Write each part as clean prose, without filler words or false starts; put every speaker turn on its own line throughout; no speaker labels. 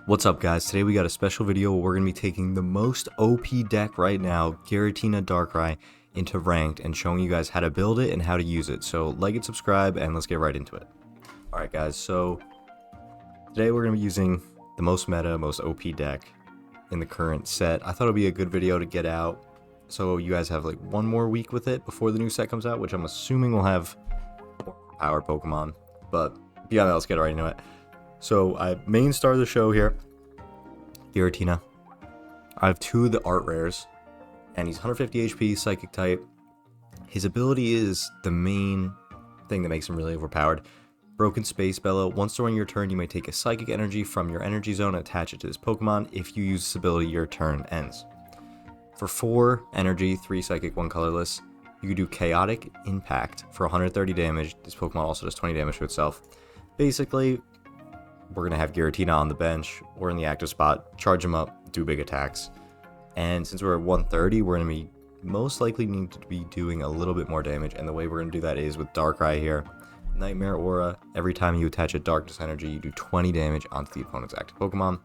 What's up guys, today we got a special video where we're going to be taking the most OP deck right now, Giratina and Darkrai, into ranked and showing you guys how to build it and how to use it. So like and subscribe and let's get right into it. Alright guys, so today we're going to be using the most meta, most OP deck in the current set. I thought it would be a good video to get out so you guys have like one more week with it before the new set comes out, which I'm assuming will have more power Pokemon. But yeah, let's get right into it. So, main star of the show here, Giratina. I have two of the art rares, and he's 150 HP, psychic type. His ability is the main thing that makes him really overpowered. Broken Space Bellow. Once during your turn, you may take a psychic energy from your energy zone and attach it to this Pokemon. If you use this ability, your turn ends. For 4 energy, 3 psychic, 1 colorless, you can do Chaotic Impact for 130 damage. This Pokemon also does 20 damage to itself. Basically, we're going to have Giratina on the bench or in the active spot, charge him up, do big attacks. And since we're at 130, we're going to be most likely need to be doing a little bit more damage. And the way we're going to do that is with Darkrai here. Nightmare Aura, every time you attach a Darkness energy, you do 20 damage onto the opponent's active Pokemon.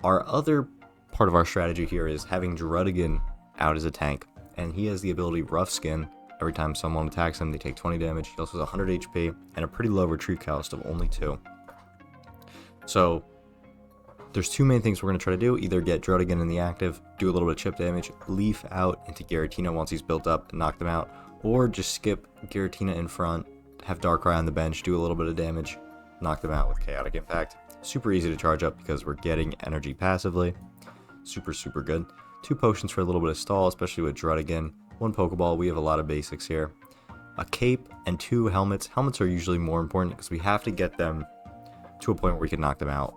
Our other part of our strategy here is having Giratina out as a tank. And he has the ability Rough Skin. Every time someone attacks him, they take 20 damage. He also has 100 HP and a pretty low retreat cost of only 2. So, there's 2 main things we're going to try to do. Either get Giratina in the active, do a little bit of chip damage, leaf out into Giratina once he's built up and knock them out, or just skip Giratina in front, have Darkrai on the bench, do a little bit of damage, knock them out with Chaotic Impact. Super easy to charge up because we're getting energy passively. Super good. 2 potions for a little bit of stall, especially with Giratina. 1 Pokeball, we have a lot of basics here. A cape and 2 helmets. Helmets are usually more important because we have to get them to a point where we can knock them out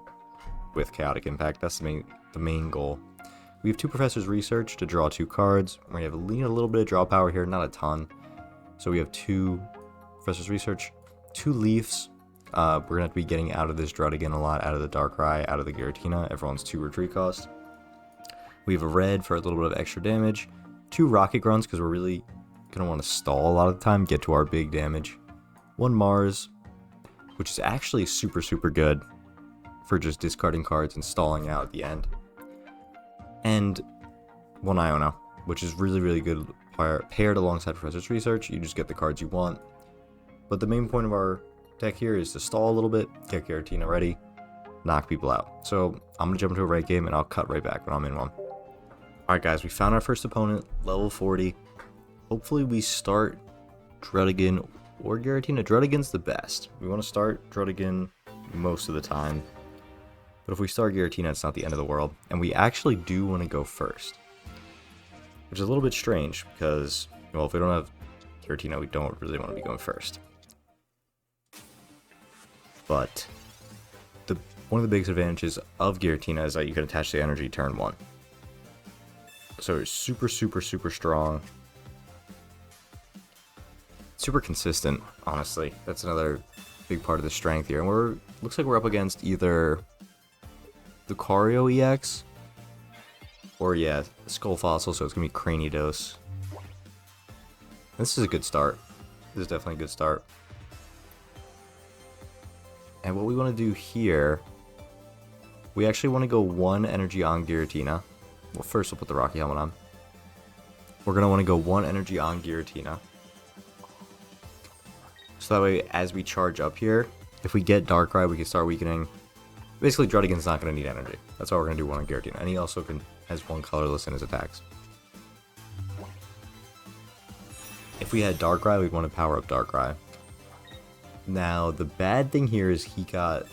with Chaotic Impact. That's the main goal. We have 2 Professor's Research to draw 2 cards. We're going to have a little bit of draw power here, not a ton. So we have 2 Professor's Research, 2 Leafs. We're going to have to be getting out of this Giratina a lot, out of the Darkrai, out of the Giratina. Everyone's 2 retreat cost. We have a red for a little bit of extra damage. 2 Rocket Grunts because we're really going to want to stall a lot of the time, get to our big damage. 1 Mars, which is actually super good for just discarding cards and stalling out at the end. And 1 Iono, which is really good paired alongside Professor's Research. You just get the cards you want. But the main point of our deck here is to stall a little bit, get Giratina ready, knock people out. So I'm going to jump into a raid game and I'll cut right back when I'm in one. Alright guys, we found our first opponent, level 40. Hopefully we start Giratina or Giratina. Giratina's the best. We want to start Giratina most of the time. But if we start Giratina, it's not the end of the world. And we actually do want to go first. Which is a little bit strange because, well, if we don't have Giratina, we don't really want to be going first. But one of the biggest advantages of Giratina is that you can attach the energy turn 1. So it's super strong. Super consistent, honestly. That's another big part of the strength here. And looks like we're up against either the Lucario EX or Skull Fossil, so it's gonna be Cranidos. This is a good start. This is definitely a good start. And what we want to do here, we actually want to go 1 energy on Giratina. Well, first we'll put the Rocky Helmet on. We're gonna want to go 1 energy on Giratina. So that way, as we charge up here, if we get Darkrai, we can start weakening. Basically, Giratina's not going to need energy. That's why we're going to do 1 on Giratina. And he also has 1 colorless in his attacks. If we had Darkrai, we'd want to power up Darkrai. Now, the bad thing here is he got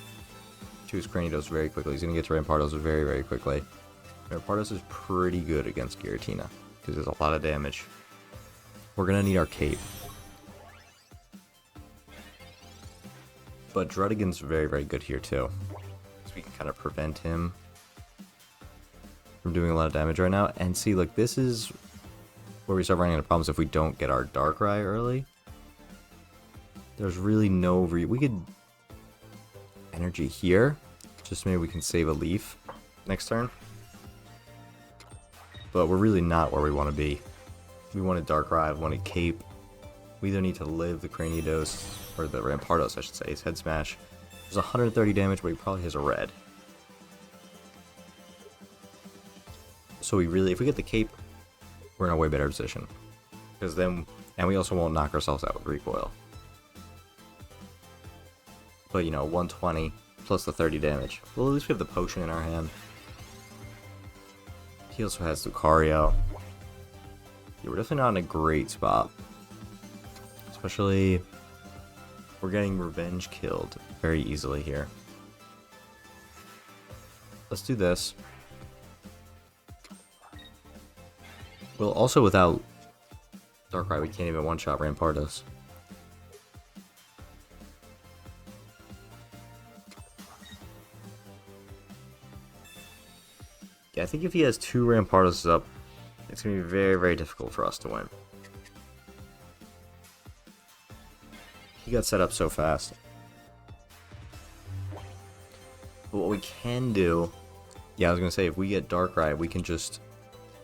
to his Cranidos very quickly. He's going to get to Rampardos very quickly. Rampardos is pretty good against Giratina because there's a lot of damage. We're going to need our cape. But Giratina's very good here too. So we can kind of prevent him from doing a lot of damage right now. And see, like, this is where we start running into problems if we don't get our Darkrai early. There's really no we could energy here. Just maybe we can save a leaf next turn. But we're really not where we want to be. We wanted Darkrai, we wanted Cape. We either need to live the Cranidos, or the Rampardos I should say, his Head Smash. There's 130 damage, but he probably has a red. So we really, if we get the cape, we're in a way better position. Because then, and we also won't knock ourselves out with recoil. But you know, 120 plus the 30 damage. Well, at least we have the potion in our hand. He also has Lucario. Yeah, we're definitely not in a great spot. Especially, we're getting revenge killed very easily here. Let's do this. Well, also without Darkrai, we can't even one-shot Rampardos. Yeah, I think if he has 2 Rampardos up, it's going to be very, very difficult for us to win. He got set up so fast. But what we can do... Yeah, I was going to say, if we get Darkrai, we can just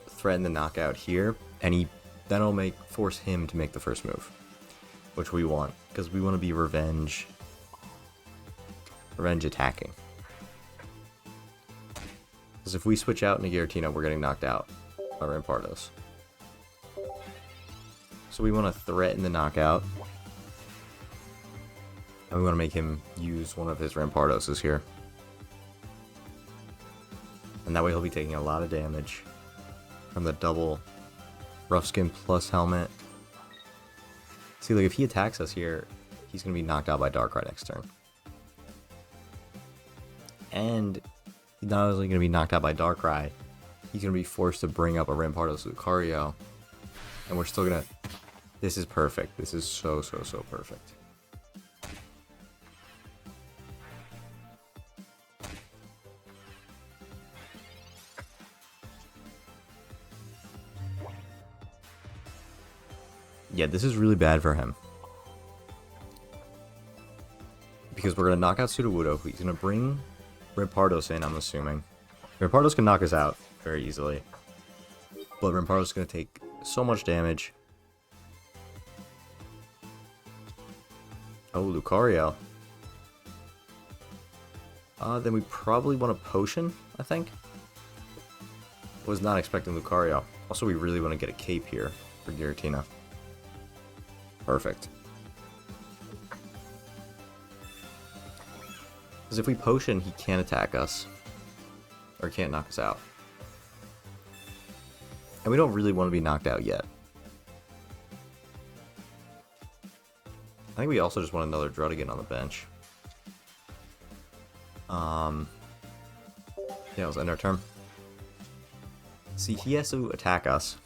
threaten the knockout here, and that'll force him to make the first move. Which we want, because we want to be revenge attacking. Because if we switch out into Giratina, we're getting knocked out by Rampardos. So we want to threaten the knockout. And we want to make him use one of his Rampardoses here. And that way he'll be taking a lot of damage from the double Rough Skin plus helmet. See, like if he attacks us here, he's going to be knocked out by Darkrai next turn. And he's not only going to be knocked out by Darkrai, he's going to be forced to bring up a Rampardos Lucario. And we're still going to... This is perfect. This is so, so, so perfect. Yeah, this is really bad for him. Because we're going to knock out Sudowoodo. He's going to bring Rampardos in, I'm assuming. Rampardos can knock us out very easily. But Rampardos is going to take so much damage. Oh, Lucario. Then we probably want a potion, I think. Was not expecting Lucario. Also, we really want to get a cape here for Giratina. Perfect. Because if we potion, he can't attack us. Or can't knock us out. And we don't really want to be knocked out yet. I think we also just want another Druddigon on the bench. Yeah, it was end our turn. See, he has to attack us.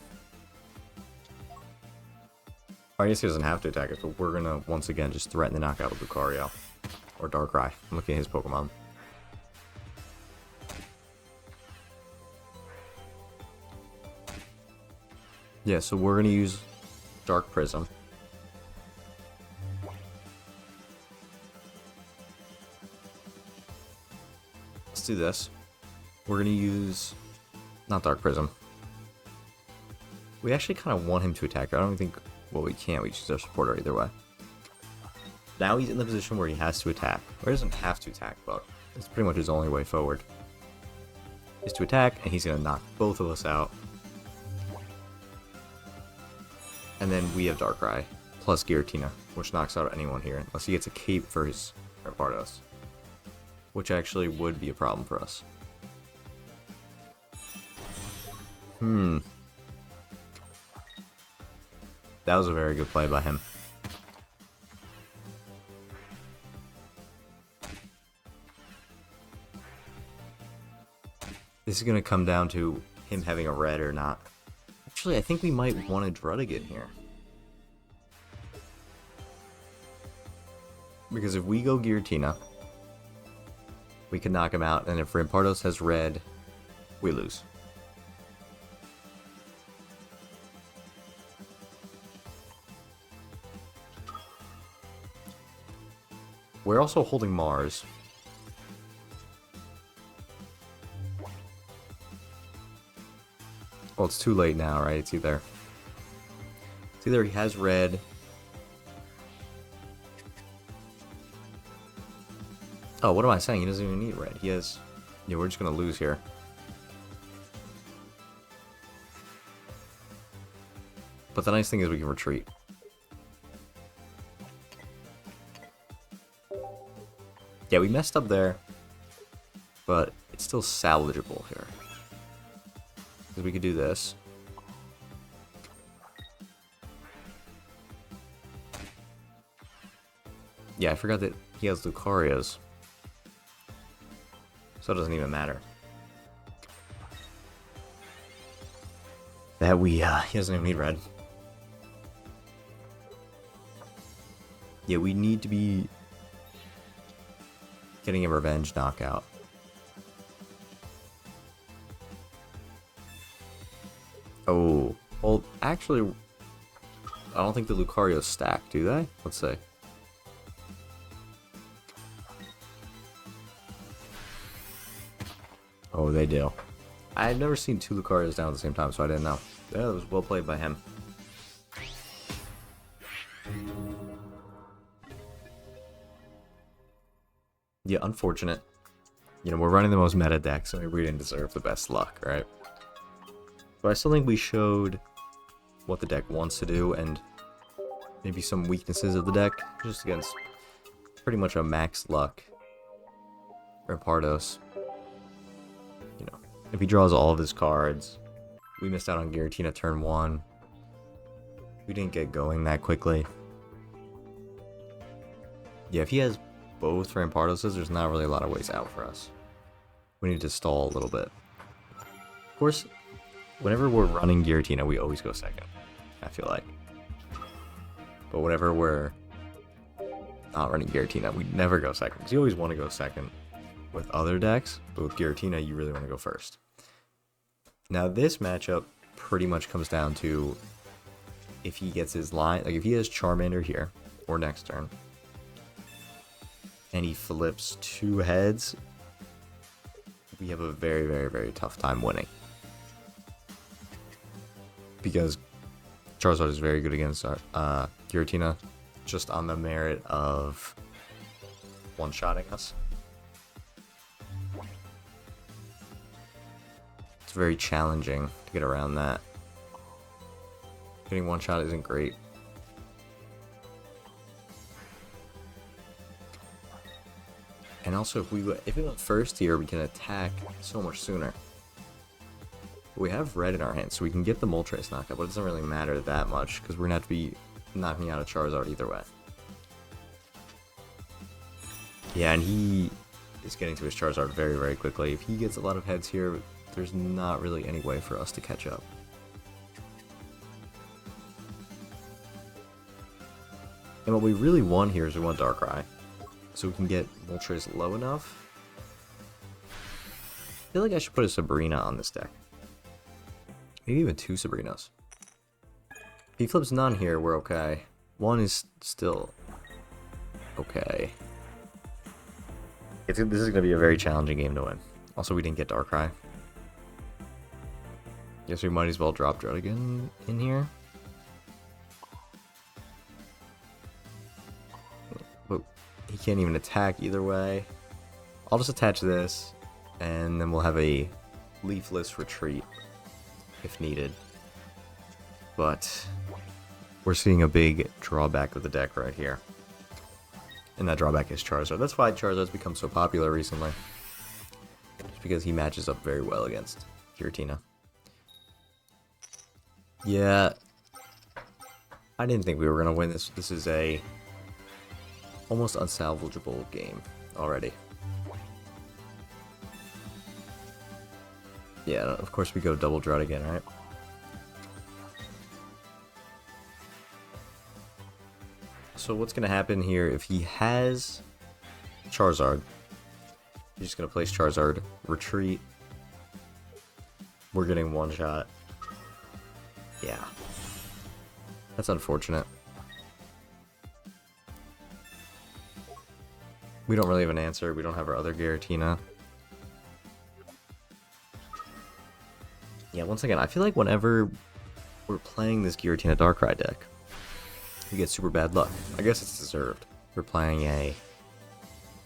I guess he doesn't have to attack us, but we're gonna once again just threaten the knockout with Lucario. Or Darkrai. I'm looking at his Pokemon. Yeah, so we're gonna use Dark Prism. Let's do this. We're gonna use... Not Dark Prism. We actually kind of want him to attack. I don't think... Well, we can't. We choose our supporter either way. Now he's in the position where he has to attack. Or he doesn't have to attack, but it's pretty much his only way forward. Is to attack, and he's going to knock both of us out. And then we have Darkrai, plus Giratina, which knocks out anyone here, unless he gets a cape for his Rampardos. Which actually would be a problem for us. That was a very good play by him. This is going to come down to him having a red or not. Actually, I think we might want a Druddigon here. Because if we go Giratina, we can knock him out, and if Rampardos has red, we lose. We're also holding Mars. Well, it's too late now, right? It's either he has red. Oh, what am I saying? He doesn't even need red. He has... Yeah, we're just gonna lose here. But the nice thing is we can retreat. Yeah, we messed up there, but it's still salvageable here. Because we could do this. Yeah, I forgot that he has Lucarias. So it doesn't even matter. That he doesn't even need red. Yeah, we need to be getting a revenge knockout. Oh, well, actually, I don't think the Lucarios stack, do they? Let's see. Oh, they do. I've never seen two Lucarios down at the same time, so I didn't know. Yeah, that was well played by him. Yeah, unfortunate. You know, we're running the most meta deck, so we didn't deserve the best luck, right? But I still think we showed what the deck wants to do, and maybe some weaknesses of the deck, just against pretty much a max luck Rampardos. You know, if he draws all of his cards, we missed out on Giratina turn 1. We didn't get going that quickly. Yeah, if he has both Rampardoses, there's not really a lot of ways out for us. We need to stall a little bit. Of course, whenever we're running Giratina, we always go second, I feel like. But whenever we're not running Giratina, we never go second. Because you always want to go second with other decks, but with Giratina, you really want to go first. Now, this matchup pretty much comes down to if he gets his line, like if he has Charmander here, or next turn, and he flips 2 heads, we have a very, very, very tough time winning. Because Charizard is very good against Giratina, just on the merit of one-shotting us. It's very challenging to get around that. Getting one shot isn't great. And also, if we went first here, we can attack so much sooner. We have red in our hands, so we can get the Moltres knockout, but it doesn't really matter that much, because we're going to have to be knocking out a Charizard either way. Yeah, and he is getting to his Charizard very, very quickly. If he gets a lot of heads here, there's not really any way for us to catch up. And what we really want here is we want Darkrai, so we can get Moltres low enough. I feel like I should put a Sabrina on this deck. Maybe even 2 Sabrinas. If he flips none here, we're okay. 1 is still okay. This is going to be a very challenging game to win. Also, we didn't get Darkrai. Guess we might as well drop Druddigon in here. But he can't even attack either way. I'll just attach this, and then we'll have a leafless retreat if needed. But we're seeing a big drawback of the deck right here. And that drawback is Charizard. That's why Charizard's become so popular recently. Just because he matches up very well against Giratina. Yeah, I didn't think we were going to win this. This is a almost unsalvageable game already. Yeah, of course we go double drought again, right? So what's going to happen here if he has Charizard? He's just going to place Charizard, retreat. We're getting one shot. Yeah. That's unfortunate. We don't really have an answer. We don't have our other Giratina. Yeah, once again, I feel like whenever we're playing this Giratina Darkrai deck, we get super bad luck. I guess it's deserved. We're playing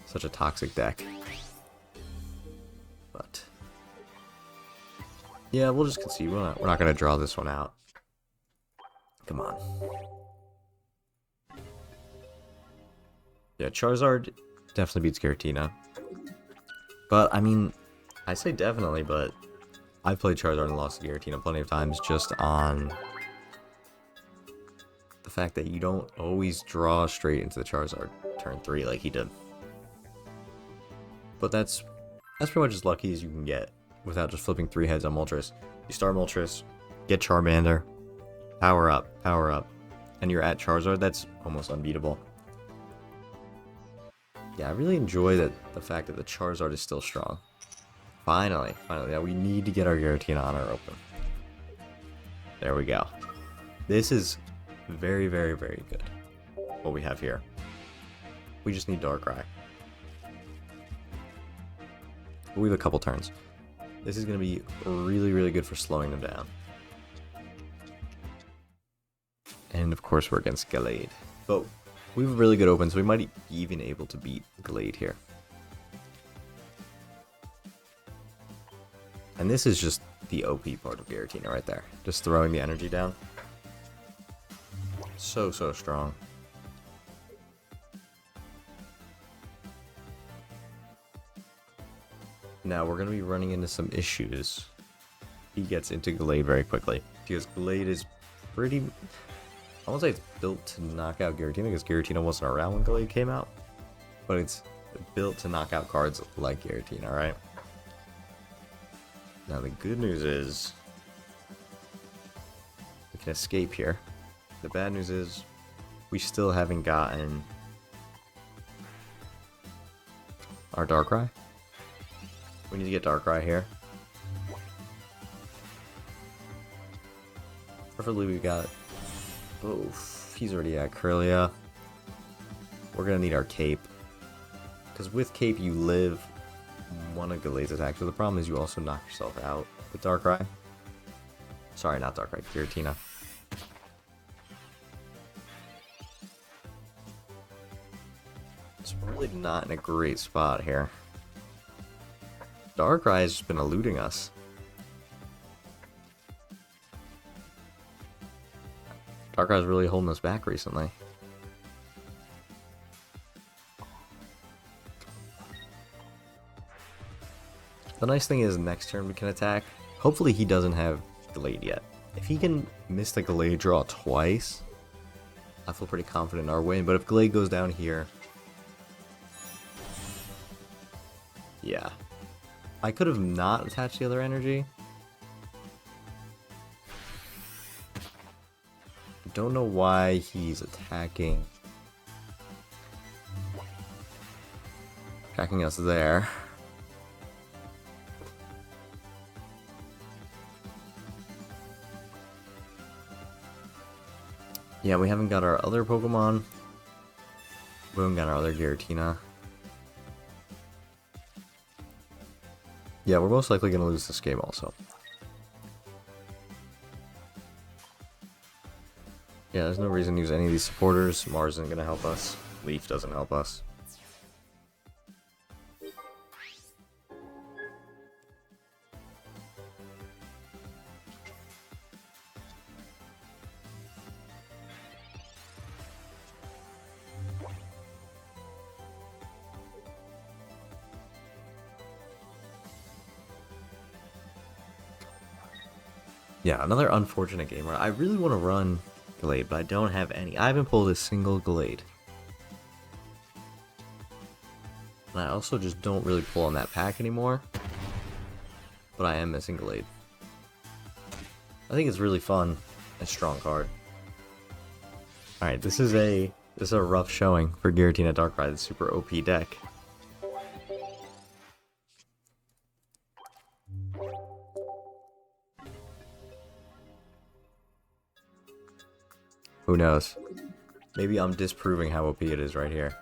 such a toxic deck. But yeah, we'll just concede. We're not going to draw this one out. Come on. Yeah, Charizard definitely beats Giratina. But, I mean, I say definitely, but I've played Charizard and lost to Giratina plenty of times just on the fact that you don't always draw straight into the Charizard turn 3 like he did. But that's pretty much as lucky as you can get without just flipping 3 heads on Moltres. You start Moltres, get Charmander, power up, and you're at Charizard. That's almost unbeatable. Yeah, I really enjoy the fact that the Charizard is still strong. Finally, yeah, we need to get our Giratina on our open. There we go. This is very, very, very good, what we have here. We just need Darkrai. We have a couple turns. This is going to be really, really good for slowing them down. And of course we're against Gallade. But we have a really good open, so we might be even able to beat Gallade here. And this is just the OP part of Giratina right there. Just throwing the energy down. So, so strong. Now we're going to be running into some issues. He gets into Gallade very quickly. Because Gallade is pretty... I won't say it's built to knock out Giratina, because Giratina wasn't around when Gallade came out. But it's built to knock out cards like Giratina, right? Now the good news is we can escape here. The bad news is we still haven't gotten our Darkrai. We need to get Darkrai here. Preferably we got... Oh, he's already at Kirlia. We're gonna need our Cape. Because with Cape you live one of Gallade's attacks, but the problem is you also knock yourself out with Darkrai. Sorry, not Darkrai, Giratina. It's really not in a great spot here. Darkrai has just been eluding us. Darkrai's really holding us back recently. The nice thing is next turn we can attack. Hopefully he doesn't have Gallade yet. If he can miss the Gallade draw twice, I feel pretty confident in our win. But if Gallade goes down here... Yeah. I could have not attached the other energy. I don't know why he's attacking us there. Yeah, we haven't got our other Pokemon. We haven't got our other Giratina. Yeah, we're most likely going to lose this game also. Yeah, there's no reason to use any of these supporters. Mars isn't going to help us. Leaf doesn't help us. Yeah, another unfortunate game where I really want to run Gallade, but I don't have any. I haven't pulled a single Gallade. And I also just don't really pull on that pack anymore. But I am missing Gallade. I think it's really fun and strong card. Alright, this is a rough showing for Giratina Darkrai, the super OP deck. Who knows? Maybe I'm disproving how OP it is right here.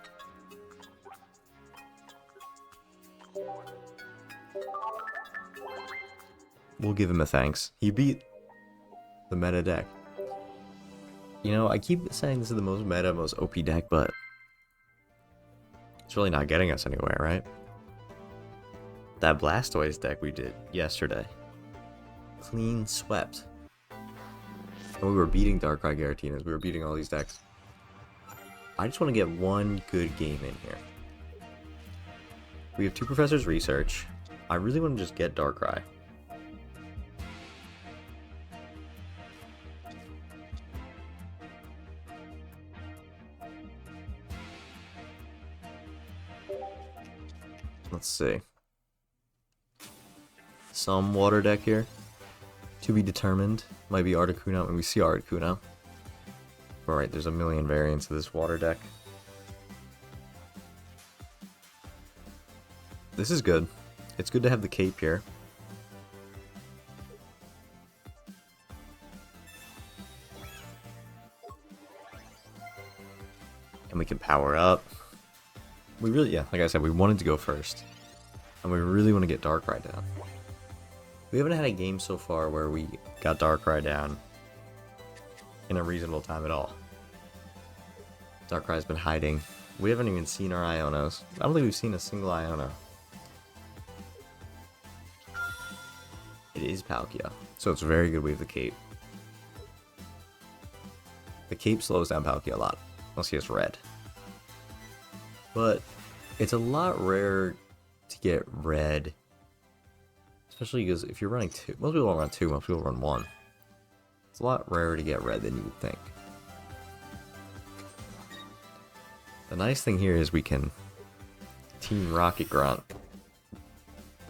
We'll give him a thanks. He beat the meta deck. You know, I keep saying this is the most meta, most OP deck, but it's really not getting us anywhere, right? That Blastoise deck we did yesterday. Clean swept. And we were beating Darkrai Giratinas. We were beating all these decks. I just want to get one good game in here. We have 2 Professors Research. I really want to just get Darkrai. Let's see. Some water deck here. To be determined. Might be Articuno, and we see Articuno. Alright, there's a million variants of this water deck. This is good. It's good to have the cape here. And we can power up. We really, yeah, like I said, we wanted to go first. And we really want to get Darkrai down. We haven't had a game so far where we got Darkrai down in a reasonable time at all. Darkrai's been hiding. We haven't even seen our Ionos. I don't think we've seen a single Iono. It is Palkia, so it's very good we have the cape. The cape slows down Palkia a lot, unless he has red. But it's a lot rarer to get red, especially because if you're running 2, most people don't run 2, most people run 1. It's a lot rarer to get red than you would think. The nice thing here is we can Team Rocket Grunt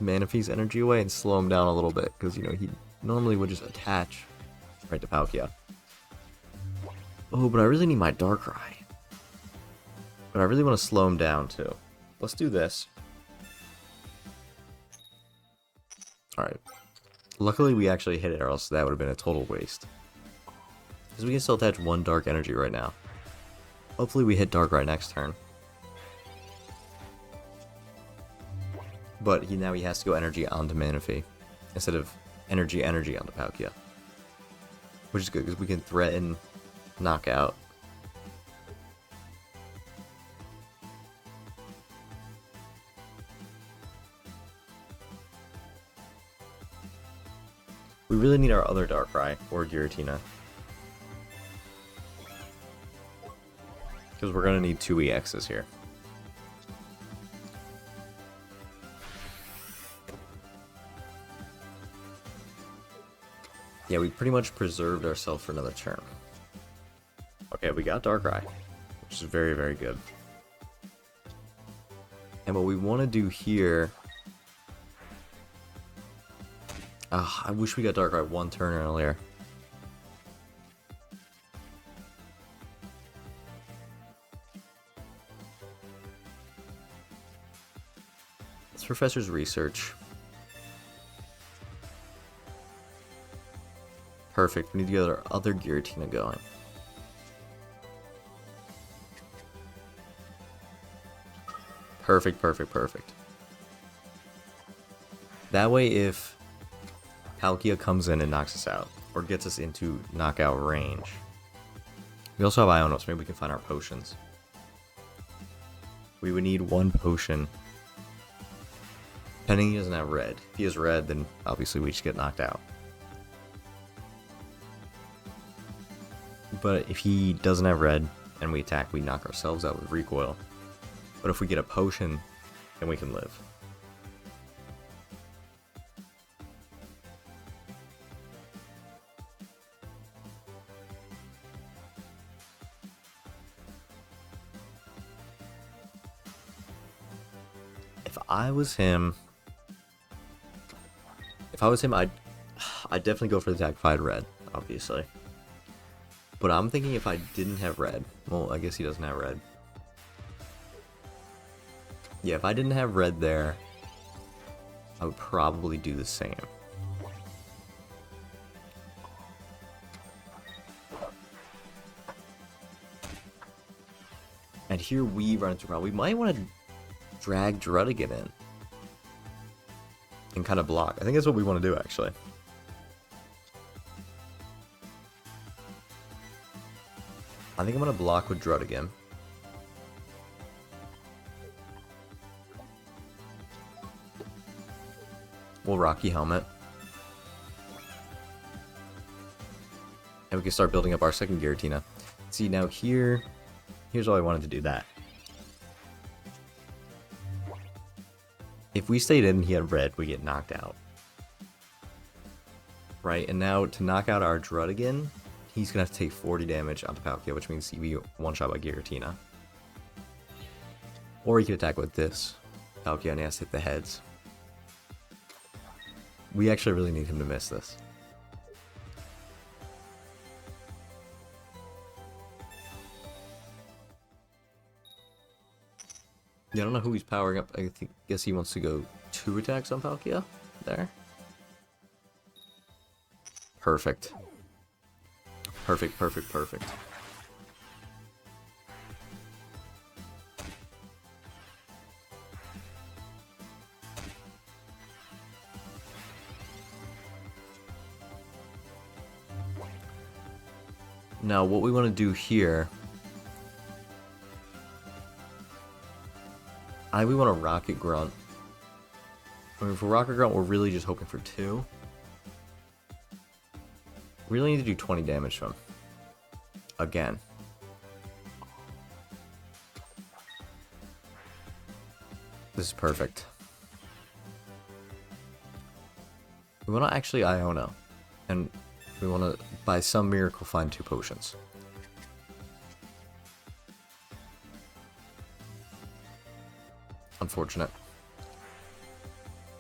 Manaphy's energy away and slow him down a little bit, because, you know, he normally would just attach right to Palkia. Oh, but I really need my Darkrai. But I really want to slow him down, too. Let's do this. Alright. Luckily, we actually hit it, or else that would have been a total waste. Because we can still attach 1 Dark Energy right now. Hopefully we hit Darkrai next turn. But now he has to go Energy onto Manaphy, instead of Energy onto Palkia. Which is good, because we can threaten Knockout. We really need our other Darkrai, or Giratina. Because we're going to need 2 EXs here. Yeah, we pretty much preserved ourselves for another turn. Okay, we got Darkrai, which is very, very good. And what we want to do here... I wish we got Darkrai 1 turn earlier. It's Professor's Research. Perfect, we need to get our other Giratina going. Perfect, perfect, perfect. That way if Palkia comes in and knocks us out, or gets us into knockout range. We also have Ionos, maybe we can find our potions. We would need 1 potion. Depending he doesn't have red. If he has red, then obviously we just get knocked out. But if he doesn't have red, and we attack, we knock ourselves out with recoil. But if we get a potion, then we can live. If I was him, I'd definitely go for the attack if I had red, obviously. But I'm thinking if I didn't have red, well, I guess he doesn't have red. Yeah, if I didn't have red there, I would probably do the same. And here we run into a problem. We might want to drag Druddigan in and kind of block. I think that's what we want to do, actually. I think I'm going to block with Druddigan. We'll Rocky Helmet. And we can start building up our second Giratina. See, now here's why I wanted to do that. If we stayed in and he had red, we get knocked out. Right, and now to knock out our Druddigon, he's going to have to take 40 damage onto Palkia, which means he'd be one-shot by Giratina. Or he could attack with this Palkia and he has to hit the heads. We actually really need him to miss this. Yeah, I don't know who he's powering up. Guess he wants to go 2 attacks on Palkia. There. Perfect. Perfect, perfect, perfect. Now, what we want to do here... we want a Rocket Grunt. I mean, for Rocket Grunt, we're really just hoping for 2. We really need to do 20 damage to him. Again. This is perfect. We want to actually Iona. And we want to, by some miracle, find 2 potions. Unfortunate.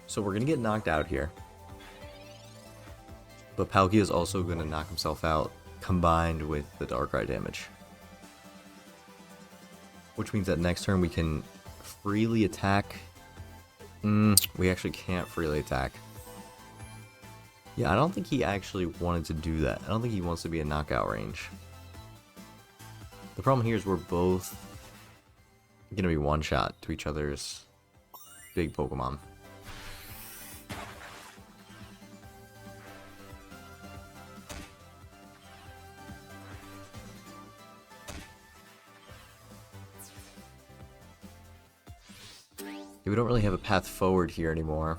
So we're going to get knocked out here. But Palkia is also going to knock himself out, combined with the Darkrai damage. Which means that next turn we can freely attack. We actually can't freely attack. Yeah, I don't think he actually wanted to do that. I don't think he wants to be in knockout range. The problem here is we're both gonna be one-shot to each other's big Pokemon. We don't really have a path forward here anymore.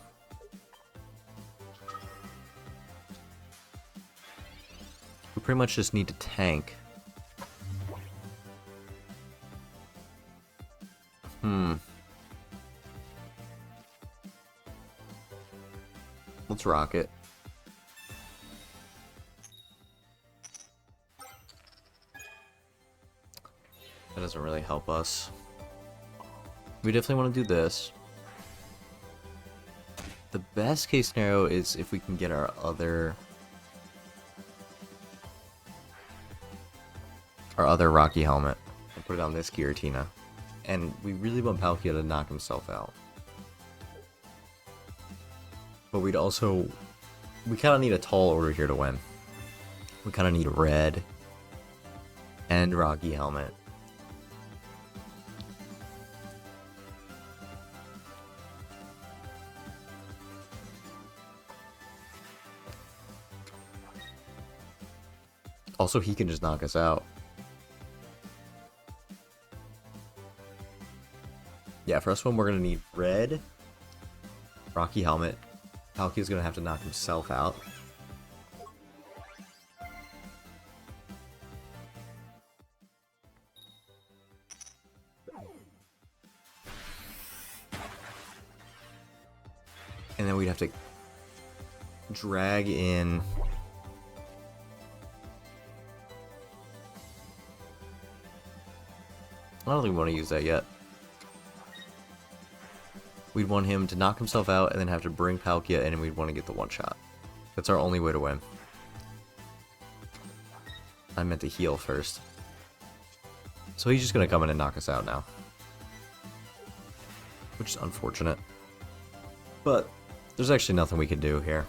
We pretty much just need to tank. Let's rock it. That doesn't really help us. We definitely want to do this. The best case scenario is if we can get our other Rocky Helmet and put it on this Giratina. And we really want Palkia to knock himself out. But we kind of need a tall order here to win. We kind of need red and Rocky Helmet. Also, he can just knock us out. Yeah, for us one, we're going to need red, Rocky Helmet. Palkia's going to have to knock himself out. And then we'd have to drag in... I don't think we want to use that yet. We'd want him to knock himself out and then have to bring Palkia in, and we'd want to get the one-shot. That's our only way to win. I meant to heal first. So he's just going to come in and knock us out now. Which is unfortunate. But there's actually nothing we can do here.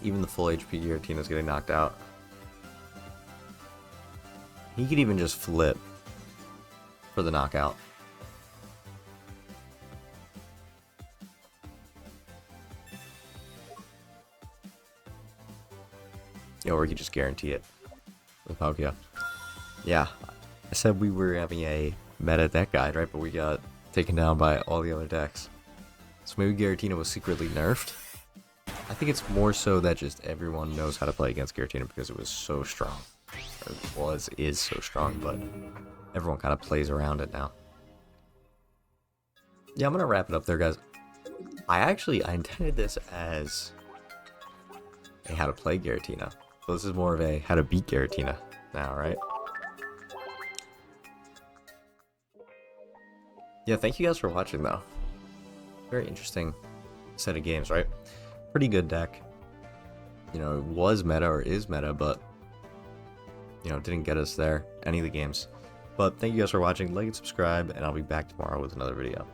Even the full HP Giratina's getting knocked out. He could even just flip for the knockout. Or we could just guarantee it with Palkia. Yeah, I said we were having a meta deck guide, right? But we got taken down by all the other decks. So maybe Giratina was secretly nerfed? I think it's more so that just everyone knows how to play against Giratina because it was so strong. Or is so strong, but everyone kind of plays around it now. Yeah, I'm gonna wrap it up there, guys. I intended this as a how to play Giratina. So this is more of a how to beat Giratina now, right? Yeah, thank you guys for watching, though. Very interesting set of games, right? Pretty good deck. You know, it was meta or is meta, but, you know, didn't get us there, any of the games. But thank you guys for watching. Like and subscribe, and I'll be back tomorrow with another video.